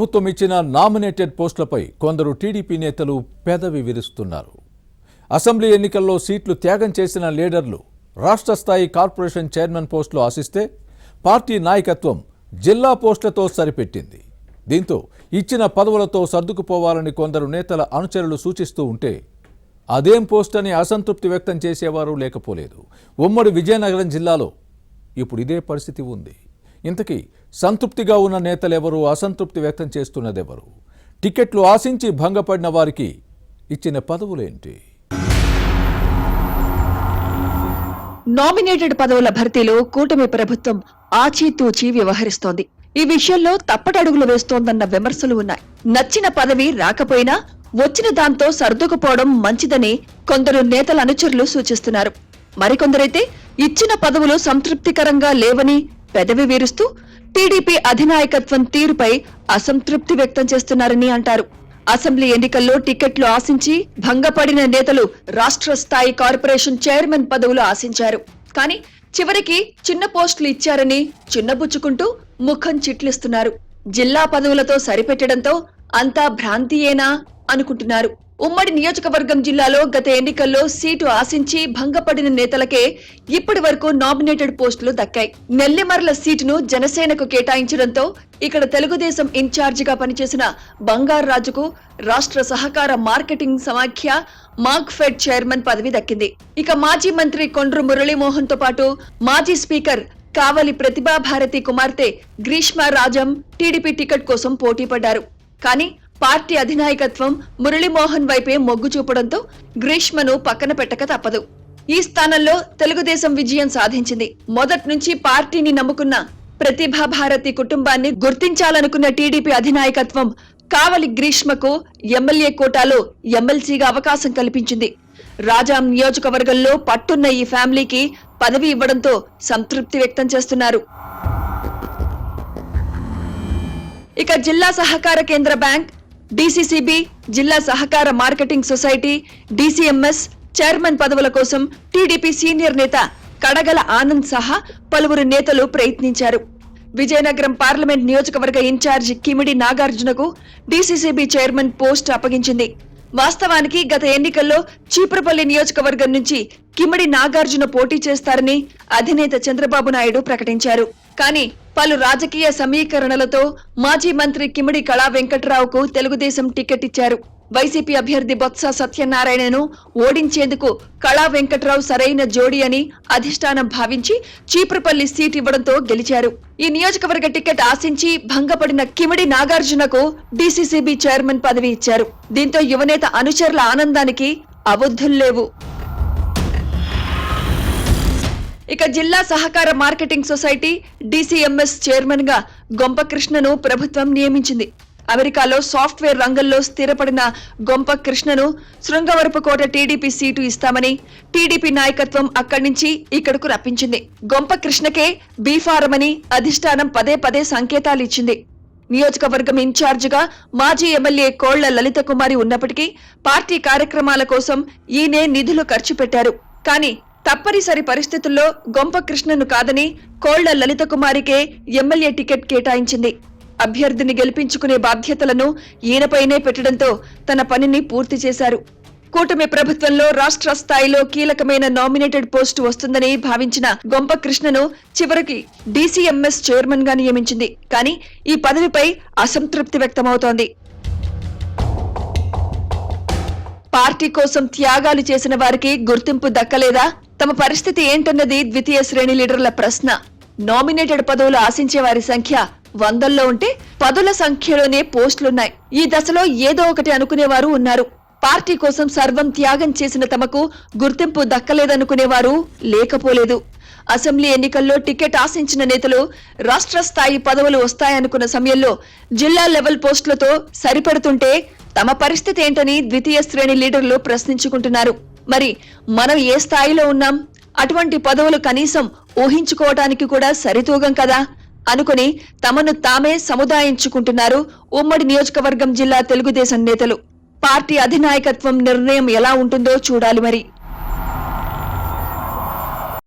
ప్రభుత్వం ఇచ్చిన నామినేటెడ్ పోస్టులపై కొందరు టీడీపీ నేతలు పెదవి విరుస్తున్నారు. అసెంబ్లీ ఎన్నికల్లో సీట్లు త్యాగం చేసిన లీడర్లు రాష్ట్ర స్థాయి కార్పొరేషన్ చైర్మన్ పోస్టులు ఆశిస్తే పార్టీ నాయకత్వం జిల్లా పోస్టులతో సరిపెట్టింది. దీంతో ఇచ్చిన పదవులతో సర్దుకుపోవాలని కొందరు నేతల అనుచరులు సూచిస్తూ ఉంటే అదేం పోస్ట్ అని అసంతృప్తి వ్యక్తం చేసేవారు లేకపోలేదు. ఉమ్మడి విజయనగరం జిల్లాలో ఇప్పుడు ఇదే పరిస్థితి ఉంది. ఇంతకీ సంతృప్తిగా ఉన్న నేతలెవరు, అసంతృప్తి వ్యక్తం చేస్తున్నదెవరు? టికెట్లు ఆశించి భంగపడిన వారికి ఇచ్చిన పదవులేంటి? నామినేటెడ్ పదవుల భర్తీలో కూటమి ప్రభుత్వం ఆచితూచి వ్యవహరిస్తోంది. ఈ విషయంలో తప్పటడుగులు వేస్తోందన్న విమర్శలు ఉన్నాయి. నచ్చిన పదవి రాకపోయినా వచ్చిన దాంతో సర్దుకుపోవడం మంచిదని కొందరు నేతల అనుచరులు సూచిస్తున్నారు. మరికొందరైతే ఇచ్చిన పదవులు సంతృప్తికరంగా లేవని పెదవి వీరుస్తూ టీడీపీ అధినాయకత్వం తీరుపై అసంతృప్తి వ్యక్తం చేస్తున్నారని అంటారు. అసెంబ్లీ ఎన్నికల్లో టికెట్లు ఆశించి భంగపడిన నేతలు రాష్ట్ర స్థాయి కార్పొరేషన్ చైర్మన్ పదవులు ఆశించారు. కానీ చివరికి చిన్న పోస్టులు ఇచ్చారని చిన్నబుచ్చుకుంటూ ముఖం చిట్లిస్తున్నారు. జిల్లా పదవులతో సరిపెట్టడంతో అంతా భ్రాంతియేనా అనుకుంటున్నారు. ఉమ్మడి నియోజకవర్గం జిల్లాలో గత ఎన్నికల్లో సీటు ఆశించి భంగపడిన నేతలకే ఇప్పటి వరకు నామినేటెడ్ పోస్టులు దక్కాయి. నెల్లిమర్ల సీటును జనసేనకు కేటాయించడంతో ఇక్కడ తెలుగుదేశం ఇన్ఛార్జిగా పనిచేసిన బంగారాజుకు రాష్ట్ర సహకార మార్కెటింగ్ సమాఖ్య మార్క్ఫెడ్ చైర్మన్ పదవి దక్కింది. ఇక మాజీ మంత్రి కొండ్రు మురళీమోహన్ తో పాటు మాజీ స్పీకర్ కావలి ప్రతిభాభారతి కుమార్తె గ్రీష్మ రాజం టీడీపీ టికెట్ కోసం పోటీ పడ్డారు. కానీ పార్టీ అధినాయకత్వం మురళీమోహన్ వైపే మొగ్గు చూపడంతో గ్రీష్మను పక్కన పెట్టక తప్పదు. ఈ స్థానంలో తెలుగుదేశం విజయం సాధించింది. మొదటి నుంచి పార్టీని నమ్ముకున్న ప్రతిభాభారతి కుటుంబాన్ని గుర్తించాలనుకున్న టీడీపీ అధినాయకత్వం కావలి గ్రీష్మకు ఎమ్మెల్యే కోటాలో ఎమ్మెల్సీగా అవకాశం కల్పించింది. రాజాం నియోజకవర్గంలో పట్టున్న ఈ ఫ్యామిలీకి పదవి ఇవ్వడంతో సంతృప్తి వ్యక్తం చేస్తున్నారు. ఇక జిల్లా సహకార కేంద్ర బ్యాంక్, డీసీసీబీ, జిల్లా సహకార మార్కెటింగ్ సొసైటీ, డీసీఎంఎస్ చైర్మన్ పదవుల కోసం టీడీపీ సీనియర్ నేత కడగల ఆనంద్ సహా పలువురు నేతలు ప్రయత్నించారు. విజయనగరం పార్లమెంట్ నియోజకవర్గ ఇన్ఛార్జి కిమిడి నాగార్జునకు డీసీసీబీ చైర్మన్ పోస్ట్ అప్పగించింది. వాస్తవానికి గత ఎన్నికల్లో చీపురపల్లి నియోజకవర్గం నుంచి కిమిడి నాగార్జున పోటీ చేస్తారని అధినేత చంద్రబాబు నాయుడు ప్రకటించారు. కానీ పలు రాజకీయ సమీకరణలతో మాజీ మంత్రి కిమిడి కళా వెంకట్రావుకు తెలుగుదేశం టికెట్ ఇచ్చారు. వైసీపీ అభ్యర్థి బొత్స సత్యనారాయణను ఓడించేందుకు కళా వెంకట్రావు సరైన జోడీ అని అధిష్టానం భావించి చీపురపల్లి సీట్ ఇవ్వడంతో గెలిచారు. ఈ నియోజకవర్గ టికెట్ ఆశించి భంగపడిన కిమిడి నాగార్జునకు డీసీసీబీ చైర్మన్ పదవి ఇచ్చారు. దీంతో యువనేత అనుచరుల ఆనందానికి అవధుల్లేవు. ఇక జిల్లా సహకార మార్కెటింగ్ సొసైటీ డీసీఎంఎస్ చైర్మన్ గా గొంప కృష్ణను ప్రభుత్వం నియమించింది. అమెరికాలో సాఫ్ట్వేర్ రంగంలో స్థిరపడిన గొంప కృష్ణను శృంగవరపుకోట టీడీపీ సీటు ఇస్తామని టీడీపీ నాయకత్వం అక్కడి నుంచి ఇక్కడకు రప్పించింది. గొంప కృష్ణకే బీఫారమని అధిష్టానం పదే పదే సంకేతాలు ఇచ్చింది. నియోజకవర్గం ఇన్ఛార్జిగా మాజీ ఎమ్మెల్యే కోళ్ల లలిత కుమారి ఉన్నప్పటికీ పార్టీ కార్యక్రమాల కోసం ఈయనే నిధులు ఖర్చు పెట్టారు. కానీ తప్పనిసరి పరిస్థితుల్లో గొంప కృష్ణను కాదని కోళ్ల లలిత కుమారికే ఎమ్మెల్యే టికెట్ కేటాయించింది. అభ్యర్థిని గెలిపించుకునే బాధ్యతలను ఈయనపైనే పెట్టడంతో తన పనిని పూర్తి చేశారు. కూటమి ప్రభుత్వంలో రాష్ట్ర స్థాయిలో కీలకమైన నామినేటెడ్ పోస్టు వస్తుందని భావించిన గొంప కృష్ణను చివరికి డీసీఎంఎస్ చైర్మన్ గా నియమించింది. కానీ ఈ పదవిపై అసంతృప్తి వ్యక్తమవుతోంది. పార్టీ కోసం త్యాగాలు చేసిన వారికి గుర్తింపు దక్కలేదా? తమ పరిస్థితి ఏంటన్నది ద్వితీయ శ్రేణి లీడర్ల ప్రశ్న. నామినేటెడ్ పదవులు ఆశించే వారి సంఖ్య వందల్లో ఉంటే పదుల సంఖ్యలోనే పోస్టులున్నాయి. ఈ దశలో ఏదో ఒకటి అనుకునేవారు ఉన్నారు. పార్టీ కోసం సర్వం త్యాగం చేసిన తమకు గుర్తింపు దక్కలేదనుకునేవారు లేకపోలేదు. అసెంబ్లీ ఎన్నికల్లో టికెట్ ఆశించిన నేతలు రాష్ట్ర స్థాయి పదవులు వస్తాయనుకున్న సమయంలో జిల్లా లెవెల్ పోస్టులతో సరిపడుతుంటే తమ పరిస్థితి ఏంటని ద్వితీయ శ్రేణి లీడర్లు ప్రశ్నించుకుంటున్నారు. మరి మనం ఏ స్థాయిలో ఉన్నాం? అటువంటి పదవులు కనీసం ఊహించుకోవటానికి కూడా సరితూగం కదా అనుకుని తమను తామే సముదాయించుకుంటున్నారు ఉమ్మడి నియోజకవర్గం జిల్లా తెలుగుదేశం నేతలు. పార్టీ అధినాయకత్వం నిర్ణయం ఎలా ఉంటుందో చూడాలి మరి.